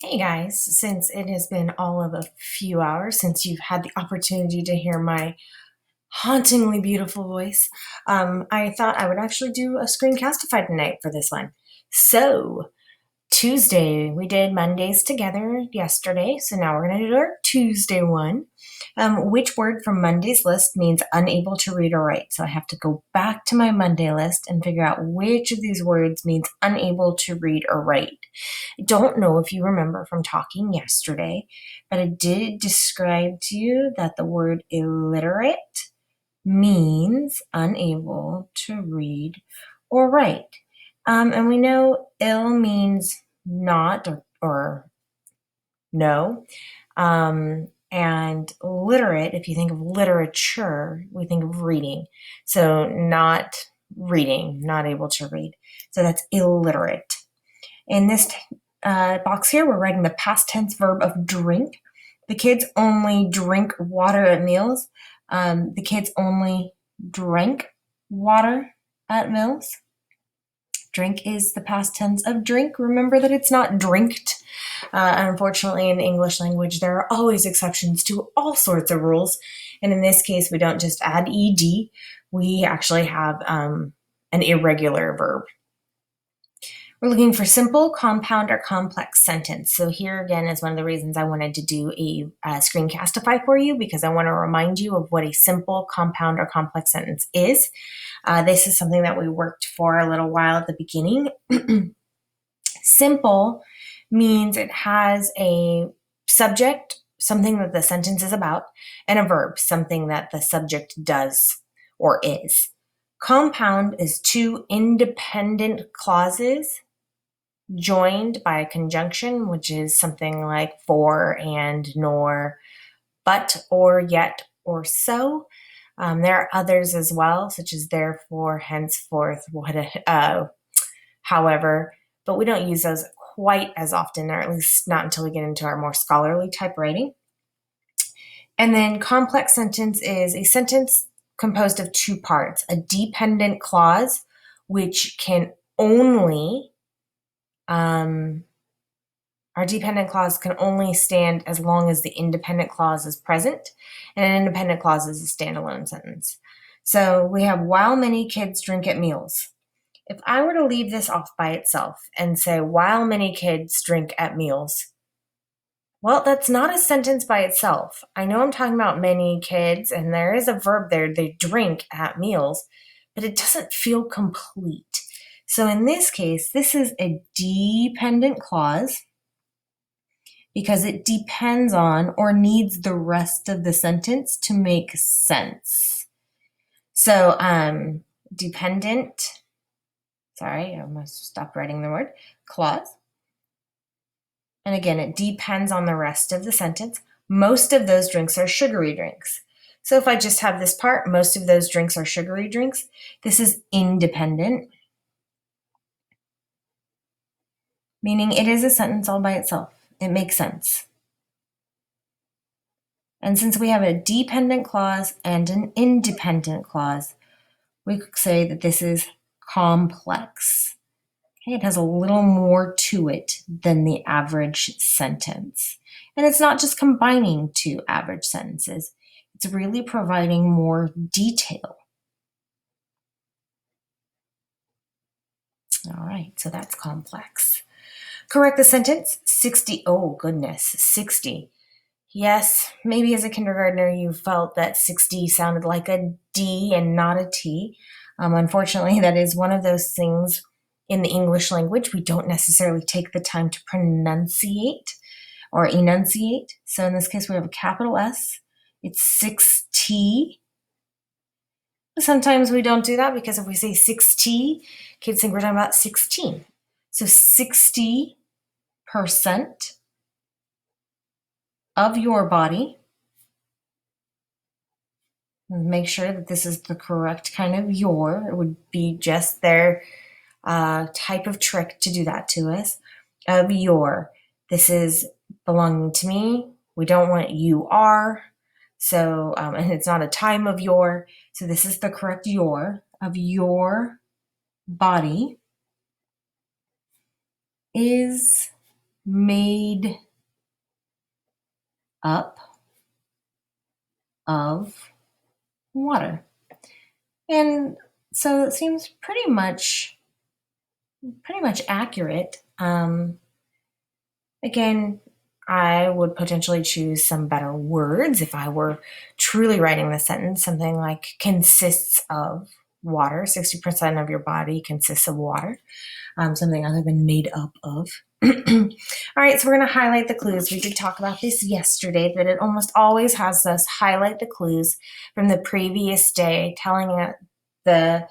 Hey guys, since it has been all of a few hours since you've had the opportunity to hear my hauntingly beautiful voice, I thought I would actually do a screencastify tonight for this one. So, Tuesday. We did Mondays together yesterday, so now we're going to do our Tuesday one. Which word from Monday's list means unable to read or write? So I have to go back to my Monday list and figure out which of these words means unable to read or write. I don't know if you remember from talking yesterday, but I did describe to you that the word illiterate means unable to read or write. And we know ill means not or no. And literate, if you think of literature, we think of reading. So not reading, not able to read. So that's illiterate. In this box here, we're writing the past tense verb of drink. The kids only drink water at meals. The kids only drank water at meals. Drink is the past tense of drink. Remember that it's not drinked. Unfortunately, in the English language, there are always exceptions to all sorts of rules. And in this case, we don't just add ed, we actually have an irregular verb. We're looking for simple, compound, or complex sentence. So here again is one of the reasons I wanted to do a screencastify for you, because I want to remind you of what a simple, compound, or complex sentence is. This is something that we worked for a little while at the beginning. Simple means it has a subject, something that the sentence is about, and a verb, something that the subject does or is. Compound is two independent clauses joined by a conjunction, which is something like for, and, nor, but, or, yet, or so. There are others as well, such as therefore, henceforth, however, but we don't use those quite as often, or at least not until we get into our more scholarly type writing. And then complex sentence is a sentence composed of two parts: a dependent clause, which can only our dependent clause can only stand as long as the independent clause is present, and an independent clause is a standalone sentence. So we have while many kids drink at meals. If I were to leave this off by itself and say while many kids drink at meals, well, that's not a sentence by itself. I know I'm talking about many kids, and there is a verb there, they drink at meals, but it doesn't feel complete. So in this case, this is a dependent clause because it depends on or needs the rest of the sentence to make sense. So dependent, sorry, I must stop writing the word, clause. And again, it depends on the rest of the sentence. Most of those drinks are sugary drinks. So if I just have this part, most of those drinks are sugary drinks, this is independent, meaning it is a sentence all by itself. It makes sense. And since we have a dependent clause and an independent clause, we could say that this is complex. Okay, it has a little more to it than the average sentence. And it's not just combining two average sentences, it's really providing more detail. All right, so that's complex. Correct the sentence, 60. Oh, goodness, 60. Yes, maybe as a kindergartner you felt that 60 sounded like a D and not a T. Unfortunately, that is one of those things in the English language we don't necessarily take the time to pronunciate or enunciate. So in this case, we have a capital S. It's 6T. Sometimes we don't do that because if we say 6T, kids think we're talking about 16. So 60% of your body. Make sure that this is the correct kind of your. It would be just their type of trick to do that to us. Of your. This is belonging to me. We don't want you are. So, and it's not a time of your. So this is the correct your. Of your body is made up of water. And so it seems pretty much accurate. Again, I would potentially choose some better words if I were truly writing the sentence, something like consists of water. 60% of your body consists of water, something other than made up of. All right, so we're going to highlight the clues. We did talk about this yesterday, that it almost always has us highlight the clues from the previous day, telling the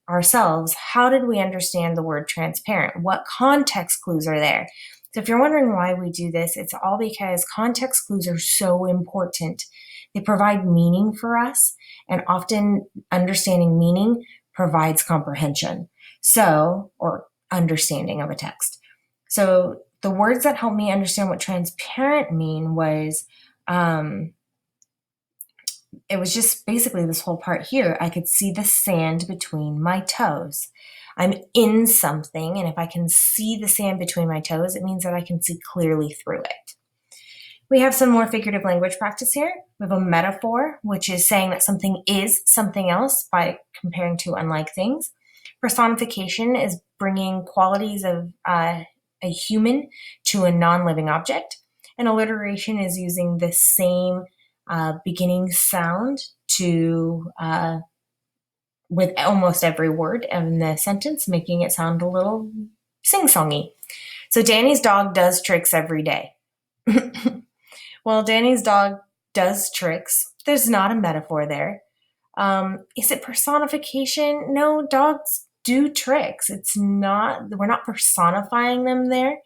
ourselves, how did we understand the word transparent? What context clues are there? So if you're wondering why we do this, it's all because context clues are so important. They provide meaning for us, and often understanding meaning provides comprehension. So, or understanding of a text. So the words that helped me understand what transparent mean was, it was just basically this whole part here. I could see the sand between my toes. I'm in something, and if I can see the sand between my toes, it means that I can see clearly through it. We have some more figurative language practice here. We have a metaphor, which is saying that something is something else by comparing two unlike things. Personification is bringing qualities of a human to a non-living object. And alliteration is using the same beginning sound to with almost every word in the sentence, making it sound a little sing-songy. So Danny's dog does tricks every day. Well, Danny's dog does tricks. There's not a metaphor there. Is it personification? No, dogs do tricks. It's not, we're not personifying them there.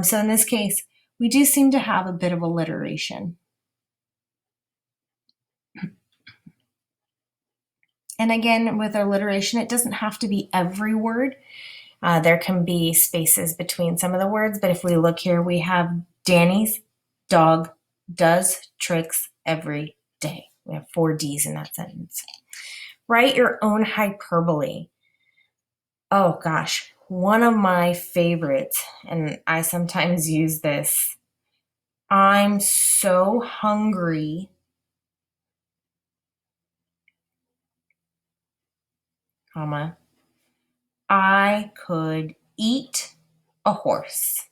So in this case, we do seem to have a bit of alliteration. And again, with alliteration, it doesn't have to be every word. There can be spaces between some of the words, but if we look here, we have Danny's dog does tricks every day. We have 4 D's in that sentence. Write your own hyperbole. Oh gosh, one of my favorites, and I sometimes use this. I'm so hungry. Comma. I could eat a horse.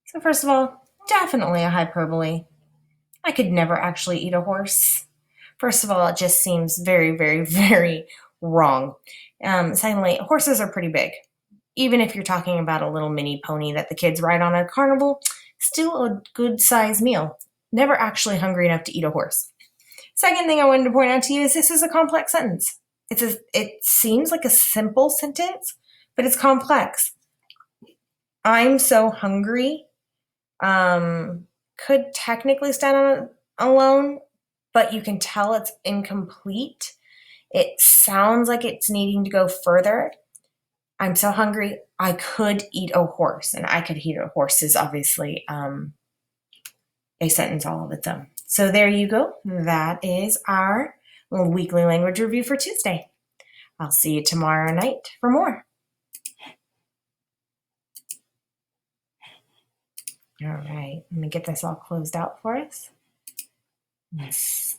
So first of all, definitely a hyperbole. I could never actually eat a horse. First of all, it just seems very, very, very wrong. Secondly, horses are pretty big. Even if you're talking about a little mini pony that the kids ride on at a carnival, still a good sized meal. Never actually hungry enough to eat a horse. Second thing I wanted to point out to you is this is a complex sentence. It seems like a simple sentence, but it's complex. I'm so hungry could technically stand on alone, but you can tell it's incomplete. It sounds like it's needing to go further. I'm so hungry, I could eat a horse. And I could eat a horse is obviously a sentence all of its own. So there you go. That is our weekly language review for Tuesday. I'll see you tomorrow night for more. All right, let me get this all closed out for us. Yes.